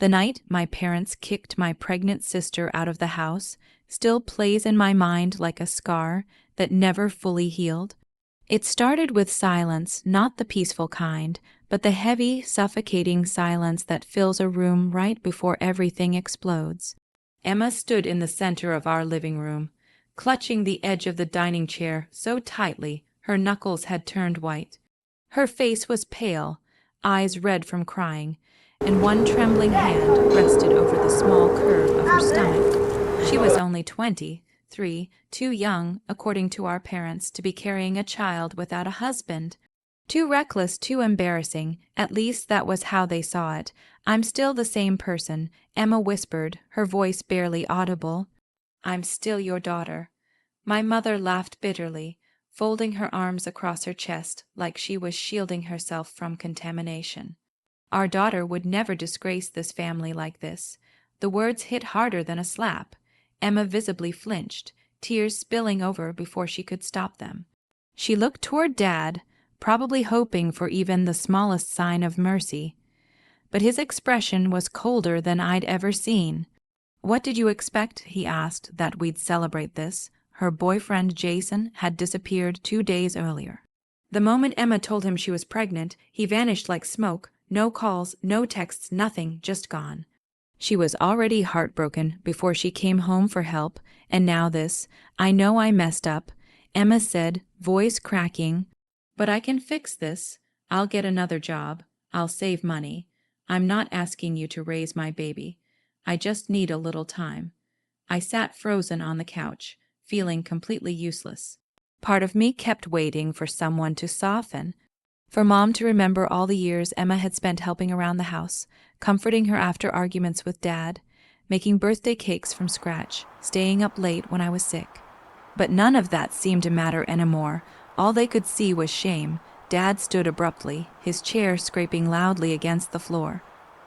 The night my parents kicked my pregnant sister out of the house still plays in my mind like a scar that never fully healed. It started with silence, not the peaceful kind, but the heavy, suffocating silence that fills a room right before everything explodes. Emma stood in the center of our living room, clutching the edge of the dining chair so tightly her knuckles had turned white. Her face was pale, eyes red from crying, and one trembling hand rested over the small curve of her stomach. She was only 23, too young, according to our parents, to be carrying a child without a husband. Too reckless, too embarrassing, at least that was how they saw it. "I'm still the same person," Emma whispered, her voice barely audible. "I'm still your daughter." My mother laughed bitterly, folding her arms across her chest like she was shielding herself from contamination. Our daughter would never disgrace this family like this. The words hit harder than a slap. Emma visibly flinched, tears spilling over before she could stop them. She looked toward Dad, probably hoping for even the smallest sign of mercy. But his expression was colder than I'd ever seen. "What did you expect?" he asked, "that we'd celebrate this?" Her boyfriend Jason had disappeared 2 days earlier. The moment Emma told him she was pregnant, he vanished like smoke. No calls, no texts, nothing, just gone. She was already heartbroken before she came home for help, and now this. "I know I messed up," Emma said, voice cracking, "but I can fix this. I'll get another job. I'll save money. I'm not asking you to raise my baby. I just need a little time." I sat frozen on the couch, feeling completely useless. Part of me kept waiting for someone to soften, for Mom to remember all the years Emma had spent helping around the house, comforting her after arguments with Dad, making birthday cakes from scratch, staying up late when I was sick. But none of that seemed to matter anymore. All they could see was shame. Dad stood abruptly, his chair scraping loudly against the floor.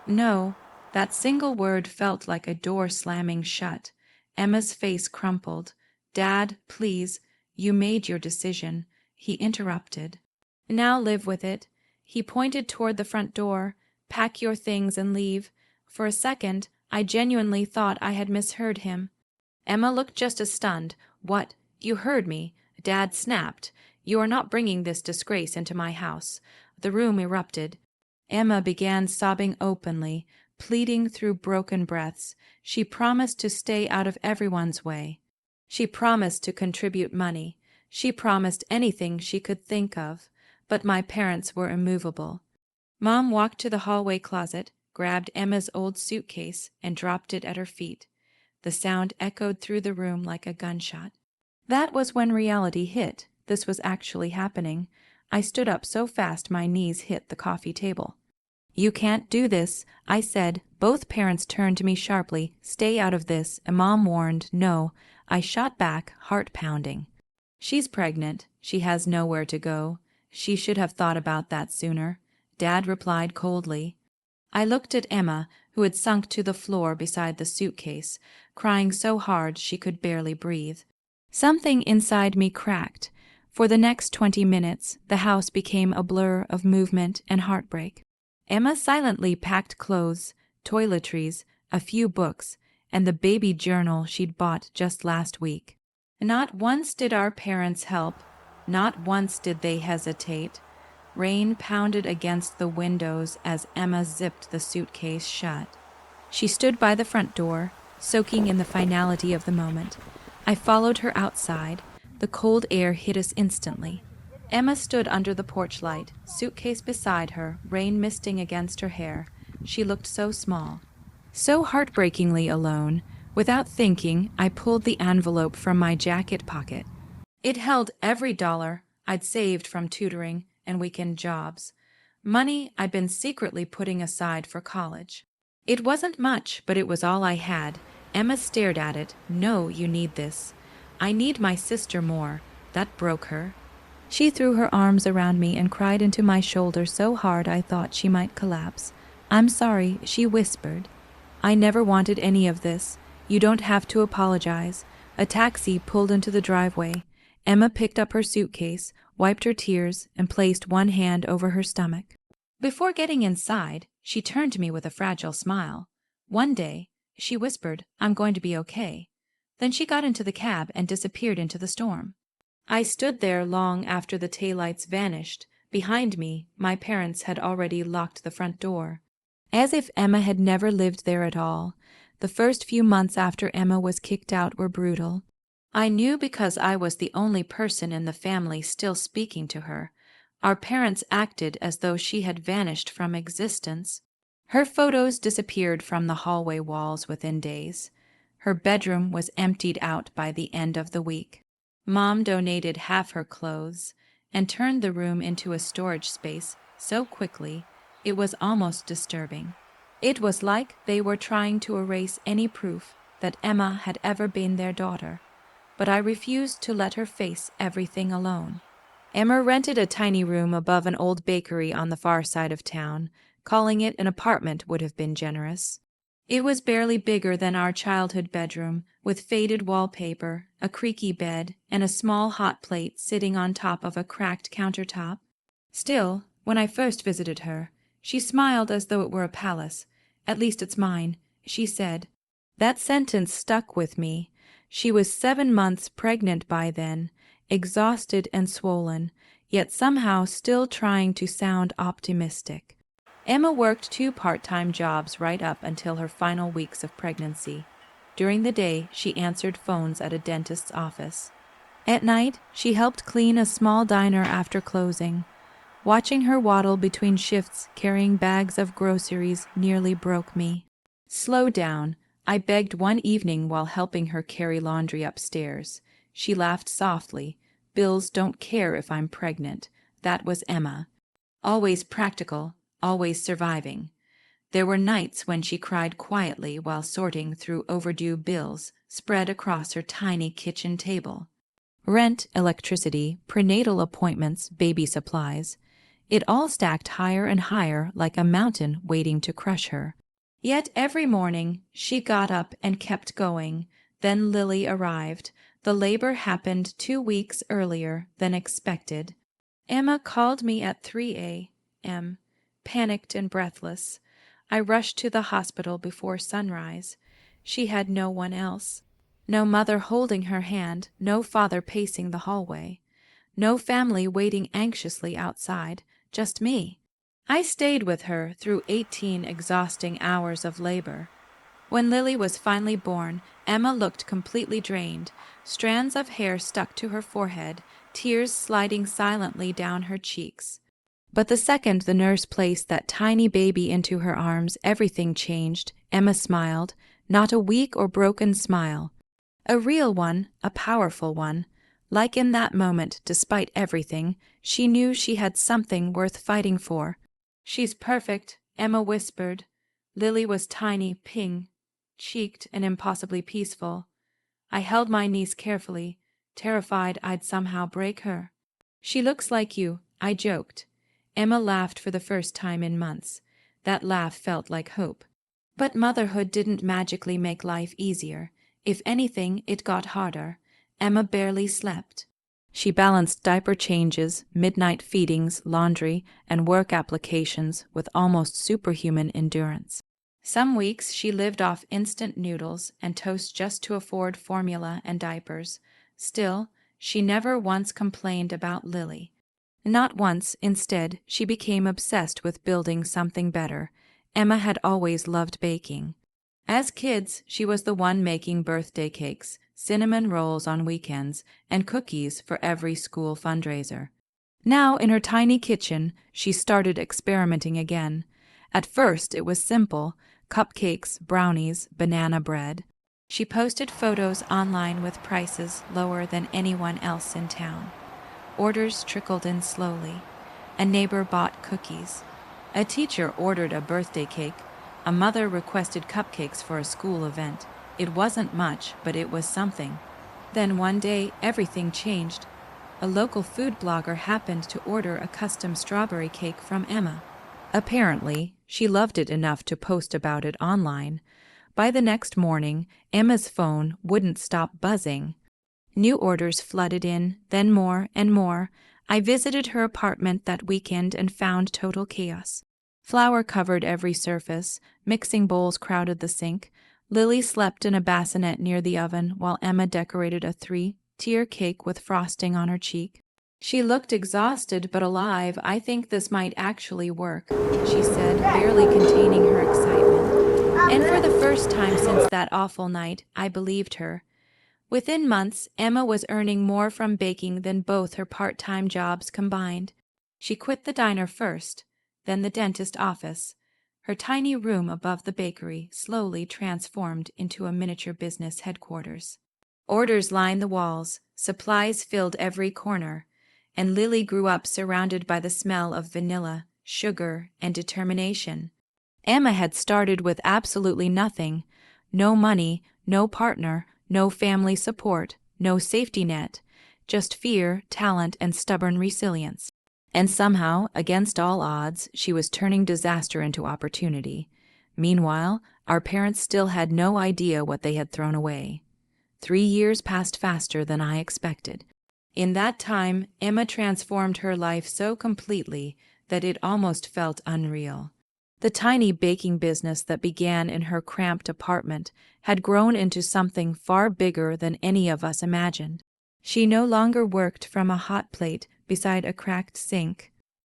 "No." That single word felt like a door slamming shut. Emma's face crumpled. "Dad, please, you made your decision," he interrupted. "Now live with it." He pointed toward the front door. "Pack your things and leave." For a second, I genuinely thought I had misheard him. Emma looked just as stunned. "What? You heard me," Dad snapped. "You are not bringing this disgrace into my house." The room erupted. Emma began sobbing openly, pleading through broken breaths. She promised to stay out of everyone's way. She promised to contribute money. She promised anything she could think of. But my parents were immovable. Mom walked to the hallway closet, grabbed Emma's old suitcase, and dropped it at her feet. The sound echoed through the room like a gunshot. That was when reality hit. This was actually happening. I stood up so fast my knees hit the coffee table. "You can't do this," I said. Both parents turned to me sharply. "Stay out of this," and Mom warned. "No." I shot back, heart pounding. "She's pregnant. She has nowhere to go. She should have thought about that sooner," Dad replied coldly. I looked at Emma, who had sunk to the floor beside the suitcase, crying so hard she could barely breathe. Something inside me cracked. For the next 20 minutes, the house became a blur of movement and heartbreak. Emma silently packed clothes, toiletries, a few books, and the baby journal she'd bought just last week. Not once did our parents help. Not once did they hesitate. Rain pounded against the windows as Emma zipped the suitcase shut. She stood by the front door, soaking in the finality of the moment. I followed her outside. The cold air hit us instantly. Emma stood under the porch light, suitcase beside her, rain misting against her hair. She looked so small, so heartbreakingly alone. Without thinking, I pulled the envelope from my jacket pocket. It held every dollar I'd saved from tutoring and weekend jobs, money I'd been secretly putting aside for college. It wasn't much, but it was all I had. Emma stared at it. "No, you need this." "I need my sister more." That broke her. She threw her arms around me and cried into my shoulder so hard I thought she might collapse. "I'm sorry," she whispered. "I never wanted any of this. You don't have to apologize." A taxi pulled into the driveway. Emma picked up her suitcase, wiped her tears, and placed one hand over her stomach. Before getting inside, she turned to me with a fragile smile. One day, she whispered, "I'm going to be okay." Then she got into the cab and disappeared into the storm. I stood there long after the taillights vanished. Behind me, my parents had already locked the front door. As if Emma had never lived there at all. The first few months after Emma was kicked out were brutal. I knew because I was the only person in the family still speaking to her. Our parents acted as though she had vanished from existence. Her photos disappeared from the hallway walls within days. Her bedroom was emptied out by the end of the week. Mom donated half her clothes and turned the room into a storage space so quickly it was almost disturbing. It was like they were trying to erase any proof that Emma had ever been their daughter, but I refused to let her face everything alone. Emma rented a tiny room above an old bakery on the far side of town. Calling it an apartment would have been generous. It was barely bigger than our childhood bedroom, with faded wallpaper, a creaky bed, and a small hot plate sitting on top of a cracked countertop. Still, when I first visited her, she smiled as though it were a palace. "At least it's mine," she said. That sentence stuck with me. She was 7 months pregnant by then, exhausted and swollen, yet somehow still trying to sound optimistic. Emma worked 2 part-time jobs right up until her final weeks of pregnancy. During the day, she answered phones at a dentist's office. At night, she helped clean a small diner after closing. Watching her waddle between shifts carrying bags of groceries nearly broke me. "Slow down," I begged one evening while helping her carry laundry upstairs. She laughed softly. "Bills don't care if I'm pregnant." That was Emma. Always practical, always surviving. There were nights when she cried quietly while sorting through overdue bills spread across her tiny kitchen table. Rent, electricity, prenatal appointments, baby supplies. It all stacked higher and higher like a mountain waiting to crush her. Yet every morning she got up and kept going. Then Lily arrived. The labor happened 2 weeks earlier than expected. Emma called me at 3 a.m., panicked and breathless. I rushed to the hospital before sunrise. She had no one else. No mother holding her hand, no father pacing the hallway. No family waiting anxiously outside, just me. I stayed with her through 18 exhausting hours of labor. When Lily was finally born, Emma looked completely drained, strands of hair stuck to her forehead, tears sliding silently down her cheeks. But the second the nurse placed that tiny baby into her arms, everything changed. Emma smiled, not a weak or broken smile. A real one, a powerful one. Like in that moment, despite everything, she knew she had something worth fighting for. "She's perfect," Emma whispered. Lily was tiny, pink-cheeked, and impossibly peaceful. I held my niece carefully, terrified I'd somehow break her. "She looks like you," I joked. Emma laughed for the first time in months. That laugh felt like hope. But motherhood didn't magically make life easier. If anything, it got harder. Emma barely slept. She balanced diaper changes, midnight feedings, laundry, and work applications with almost superhuman endurance. Some weeks she lived off instant noodles and toast just to afford formula and diapers. Still, she never once complained about Lily. Not once. Instead, she became obsessed with building something better. Emma had always loved baking. As kids, she was the one making birthday cakes, cinnamon rolls on weekends, and cookies for every school fundraiser. Now, in her tiny kitchen, she started experimenting again. At first, it was simple: cupcakes, brownies, banana bread. She posted photos online with prices lower than anyone else in town. Orders trickled in slowly. A neighbor bought cookies. A teacher ordered a birthday cake. A mother requested cupcakes for a school event. It wasn't much, but it was something. Then one day, everything changed. A local food blogger happened to order a custom strawberry cake from Emma. Apparently, she loved it enough to post about it online. By the next morning, Emma's phone wouldn't stop buzzing. New orders flooded in, then more and more. I visited her apartment that weekend and found total chaos. Flour covered every surface, mixing bowls crowded the sink. Lily slept in a bassinet near the oven while Emma decorated a three-tier cake with frosting on her cheek. She looked exhausted but alive. "I think this might actually work," she said, barely containing her excitement. And for the first time since that awful night, I believed her. Within months, Emma was earning more from baking than both her part-time jobs combined. She quit the diner first, then the dentist office. Her tiny room above the bakery slowly transformed into a miniature business headquarters. Orders lined the walls, supplies filled every corner, and Lily grew up surrounded by the smell of vanilla, sugar, and determination. Emma had started with absolutely nothing. No money, no partner, no family support, no safety net, just fear, talent, and stubborn resilience. And somehow, against all odds, she was turning disaster into opportunity. Meanwhile, our parents still had no idea what they had thrown away. 3 years passed faster than I expected. In that time, Emma transformed her life so completely that it almost felt unreal. The tiny baking business that began in her cramped apartment had grown into something far bigger than any of us imagined. She no longer worked from a hot plate beside a cracked sink.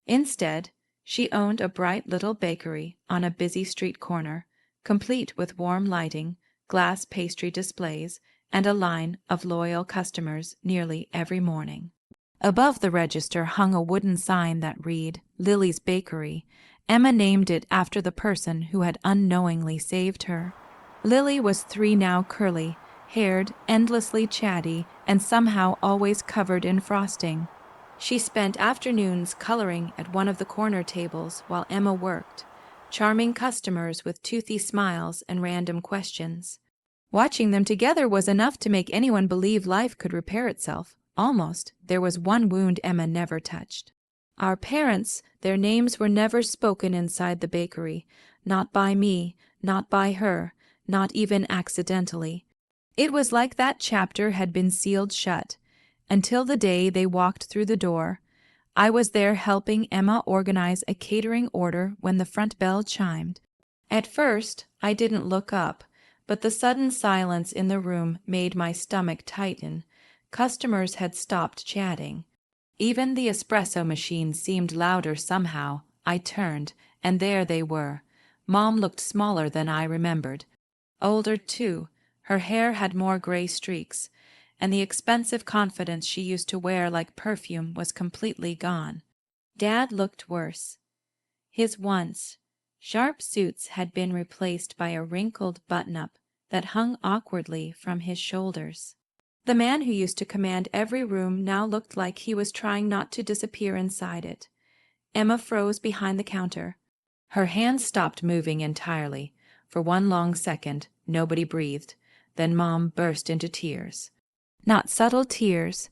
Instead, she owned a bright little bakery on a busy street corner, complete with warm lighting, glass pastry displays, and a line of loyal customers nearly every morning. Above the register hung a wooden sign that read, "Lily's Bakery." Emma named it after the person who had unknowingly saved her. Lily was 3 now, curly-haired, endlessly chatty, and somehow always covered in frosting. She spent afternoons coloring at one of the corner tables while Emma worked, charming customers with toothy smiles and random questions. Watching them together was enough to make anyone believe life could repair itself. Almost. There was one wound Emma never touched. Our parents, their names were never spoken inside the bakery. Not by me, not by her, not even accidentally. It was like that chapter had been sealed shut. Until the day they walked through the door. I was there helping Emma organize a catering order when the front bell chimed. At first, I didn't look up, but the sudden silence in the room made my stomach tighten. Customers had stopped chatting. Even the espresso machine seemed louder somehow. I turned, and there they were. Mom looked smaller than I remembered. Older, too. Her hair had more gray streaks, and the expensive confidence she used to wear like perfume was completely gone. Dad looked worse. His once sharp suits had been replaced by a wrinkled button-up that hung awkwardly from his shoulders. The man who used to command every room now looked like he was trying not to disappear inside it. Emma froze behind the counter. Her hands stopped moving entirely. For one long second, nobody breathed. Then Mom burst into tears. Not subtle tears,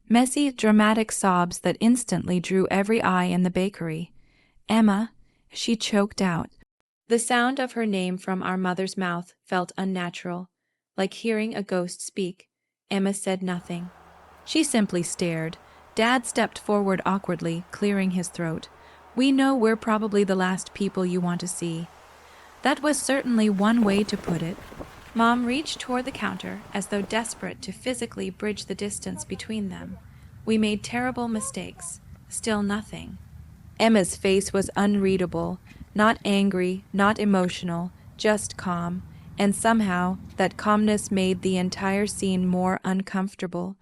messy, dramatic sobs that instantly drew every eye in the bakery. "Emma," she choked out. The sound of her name from our mother's mouth felt unnatural, like hearing a ghost speak. Emma said nothing. She simply stared. Dad stepped forward awkwardly, clearing his throat. "We know we're probably the last people you want to see." That was certainly one way to put it. Mom reached toward the counter as though desperate to physically bridge the distance between them. "We made terrible mistakes. Still nothing." Emma's face was unreadable, not angry, not emotional, just calm, and somehow that calmness made the entire scene more uncomfortable.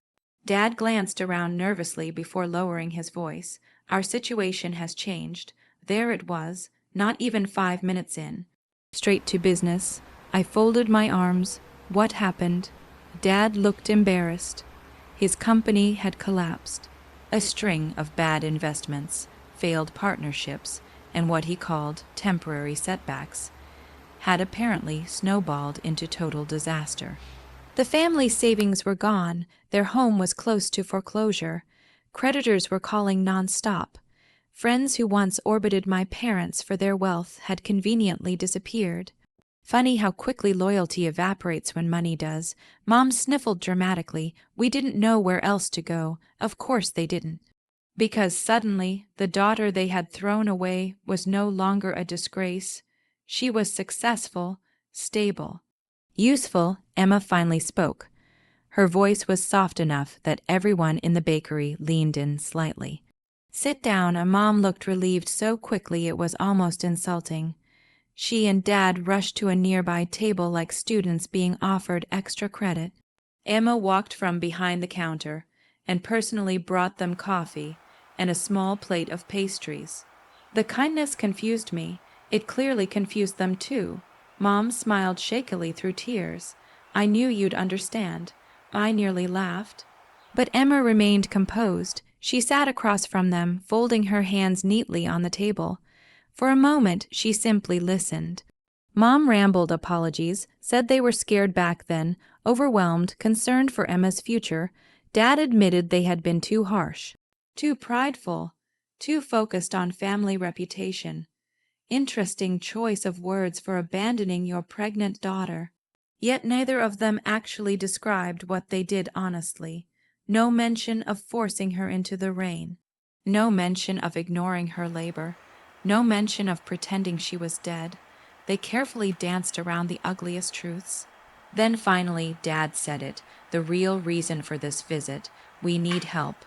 Dad glanced around nervously before lowering his voice. "Our situation has changed." There it was, not even 5 minutes in. Straight to business. I folded my arms. What happened? Dad looked embarrassed. His company had collapsed. A string of bad investments, failed partnerships, and what he called temporary setbacks had apparently snowballed into total disaster. The family's savings were gone. Their home was close to foreclosure. Creditors were calling nonstop. Friends who once orbited my parents for their wealth had conveniently disappeared. Funny how quickly loyalty evaporates when money does. Mom sniffled dramatically. We didn't know where else to go. Of course they didn't. Because suddenly the daughter they had thrown away was no longer a disgrace. She was successful, stable, useful. Emma finally spoke. Her voice was soft enough that everyone in the bakery leaned in slightly. "Sit down." Mom looked relieved so quickly it was almost insulting. She and Dad rushed to a nearby table like students being offered extra credit. Emma walked from behind the counter and personally brought them coffee and a small plate of pastries. The kindness confused me. It clearly confused them too. Mom smiled shakily through tears. "I knew you'd understand." I nearly laughed. But Emma remained composed. She sat across from them, folding her hands neatly on the table. For a moment, she simply listened. Mom rambled apologies, said they were scared back then, overwhelmed, concerned for Emma's future. Dad admitted they had been too harsh, too prideful, too focused on family reputation. Interesting choice of words for abandoning your pregnant daughter. Yet neither of them actually described what they did honestly. No mention of forcing her into the rain. No mention of ignoring her labor. No mention of pretending she was dead. They carefully danced around the ugliest truths. Then finally, Dad said it, the real reason for this visit. "We need help."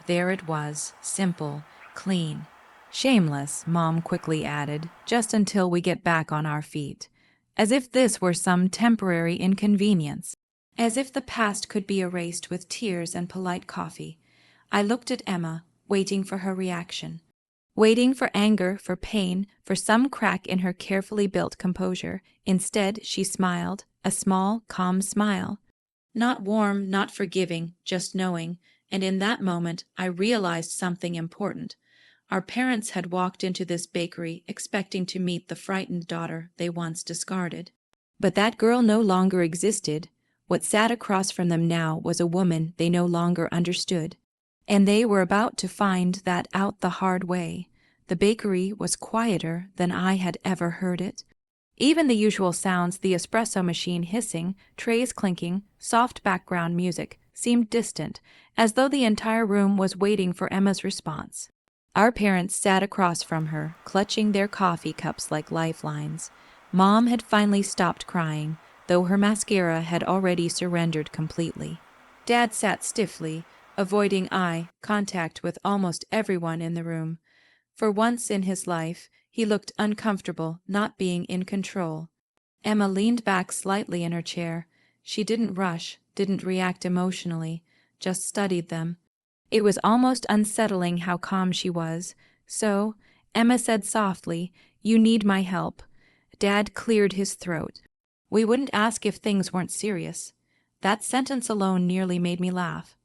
There it was, simple, clean. "Shameless," Mom quickly added, "just until we get back on our feet." As if this were some temporary inconvenience. As if the past could be erased with tears and polite coffee. I looked at Emma, waiting for her reaction. Waiting for anger, for pain, for some crack in her carefully built composure. Instead, she smiled, a small, calm smile. Not warm, not forgiving, just knowing, and in that moment I realized something important. Our parents had walked into this bakery expecting to meet the frightened daughter they once discarded. But that girl no longer existed. What sat across from them now was a woman they no longer understood. And they were about to find that out the hard way. The bakery was quieter than I had ever heard it. Even the usual sounds, the espresso machine hissing, trays clinking, soft background music, seemed distant, as though the entire room was waiting for Emma's response. Our parents sat across from her, clutching their coffee cups like lifelines. Mom had finally stopped crying, though her mascara had already surrendered completely. Dad sat stiffly, avoiding eye contact with almost everyone in the room. For once in his life, he looked uncomfortable not being in control. Emma leaned back slightly in her chair. She didn't rush, didn't react emotionally, just studied them. It was almost unsettling how calm she was. So, Emma said softly, "You need my help." Dad cleared his throat. "We wouldn't ask if things weren't serious." That sentence alone nearly made me laugh,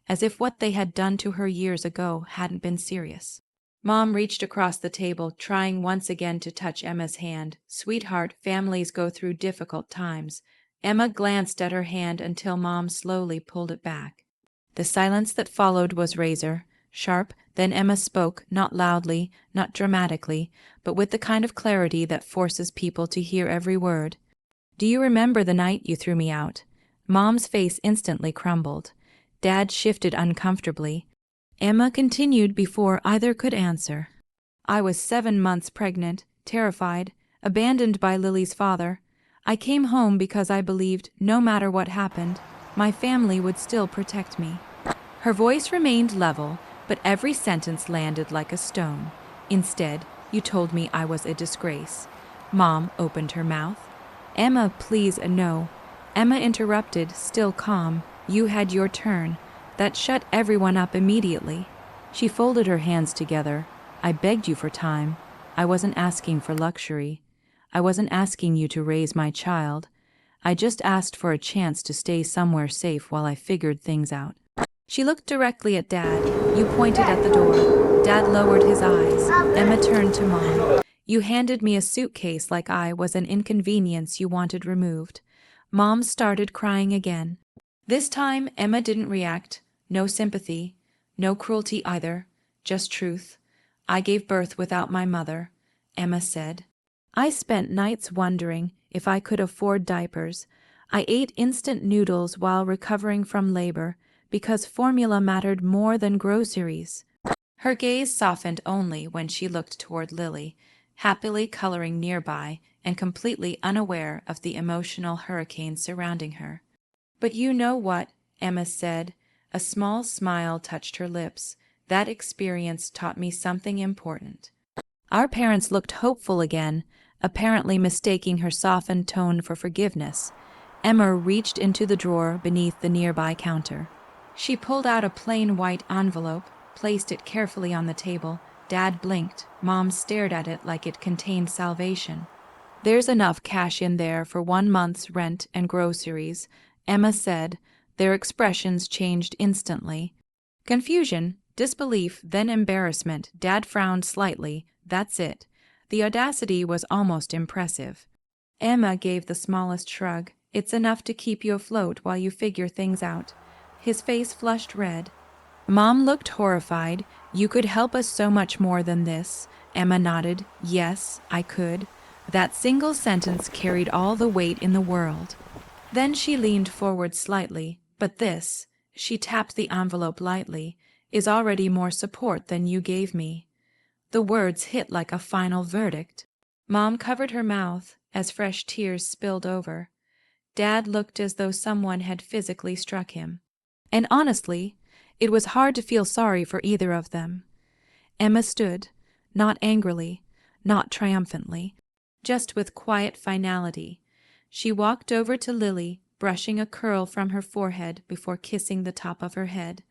as if what they had done to her years ago hadn't been serious. Mom reached across the table, trying once again to touch Emma's hand. "Sweetheart, families go through difficult times." Emma glanced at her hand until Mom slowly pulled it back. The silence that followed was razor sharp. Then Emma spoke, not loudly, not dramatically, but with the kind of clarity that forces people to hear every word. "Do you remember the night you threw me out?" Mom's face instantly crumbled. Dad shifted uncomfortably. Emma continued before either could answer. "I was 7 months pregnant, terrified, abandoned by Lily's father. I came home because I believed, no matter what happened, my family would still protect me." Her voice remained level, but every sentence landed like a stone. "Instead, you told me I was a disgrace." Mom opened her mouth. "Emma, please, no." Emma interrupted, still calm. "You had your turn." That shut everyone up immediately. She folded her hands together. "I begged you for time. I wasn't asking for luxury. I wasn't asking you to raise my child. I just asked for a chance to stay somewhere safe while I figured things out." She looked directly at Dad. "You pointed at the door." Dad lowered his eyes. Emma turned to Mom. "You handed me a suitcase like I was an inconvenience you wanted removed." Mom started crying again. This time, Emma didn't react. No sympathy, no cruelty either, just truth. "I gave birth without my mother," Emma said. "I spent nights wondering if I could afford diapers. I ate instant noodles while recovering from labor because formula mattered more than groceries." Her gaze softened only when she looked toward Lily, happily coloring nearby and completely unaware of the emotional hurricane surrounding her. "But you know what?" Emma said. A small smile touched her lips. "That experience taught me something important." Our parents looked hopeful again, apparently mistaking her softened tone for forgiveness. Emma reached into the drawer beneath the nearby counter. She pulled out a plain white envelope, placed it carefully on the table. Dad blinked. Mom stared at it like it contained salvation. "There's enough cash in there for 1 month's rent and groceries," Emma said. Their expressions changed instantly. Confusion, disbelief, then embarrassment. Dad frowned slightly. "That's it." The audacity was almost impressive. Emma gave the smallest shrug. "It's enough to keep you afloat while you figure things out." His face flushed red. Mom looked horrified. "You could help us so much more than this." Emma nodded. "Yes, I could." That single sentence carried all the weight in the world. Then she leaned forward slightly. "But this," she tapped the envelope lightly, "is already more support than you gave me." The words hit like a final verdict. Mom covered her mouth as fresh tears spilled over. Dad looked as though someone had physically struck him. And honestly, it was hard to feel sorry for either of them. Emma stood, not angrily, not triumphantly, just with quiet finality. She walked over to Lily, brushing a curl from her forehead before kissing the top of her head.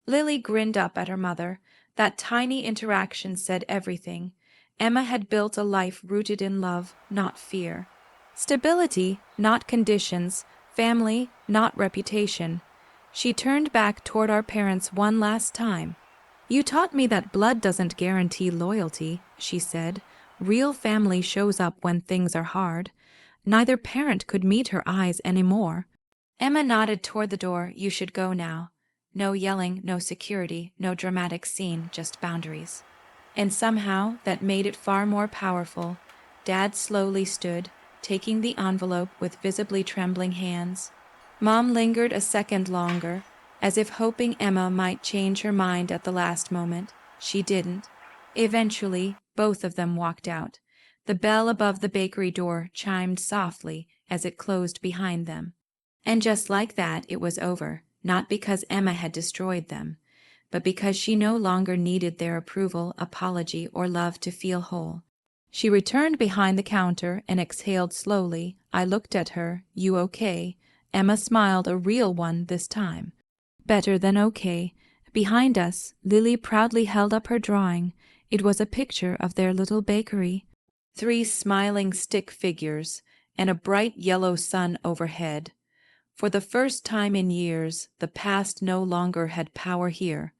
Lily grinned up at her mother. That tiny interaction said everything. Emma had built a life rooted in love, not fear. Stability, not conditions. Family, not reputation. She turned back toward our parents one last time. "You taught me that blood doesn't guarantee loyalty," she said. "Real family shows up when things are hard." Neither parent could meet her eyes anymore. Emma nodded toward the door. "You should go now." No yelling, no security, no dramatic scene, just boundaries. And somehow that made it far more powerful. Dad slowly stood, taking the envelope with visibly trembling hands. Mom lingered a second longer, as if hoping Emma might change her mind at the last moment. She didn't. Eventually, both of them walked out. The bell above the bakery door chimed softly as it closed behind them. And just like that, it was over, not because Emma had destroyed them, but because she no longer needed their approval, apology, or love to feel whole. She returned behind the counter and exhaled slowly. I looked at her. "You okay?" Emma smiled, a real one this time. "Better than okay." Behind us, Lily proudly held up her drawing. It was a picture of their little bakery. 3 smiling stick figures and a bright yellow sun overhead. For the first time in years, the past no longer had power here.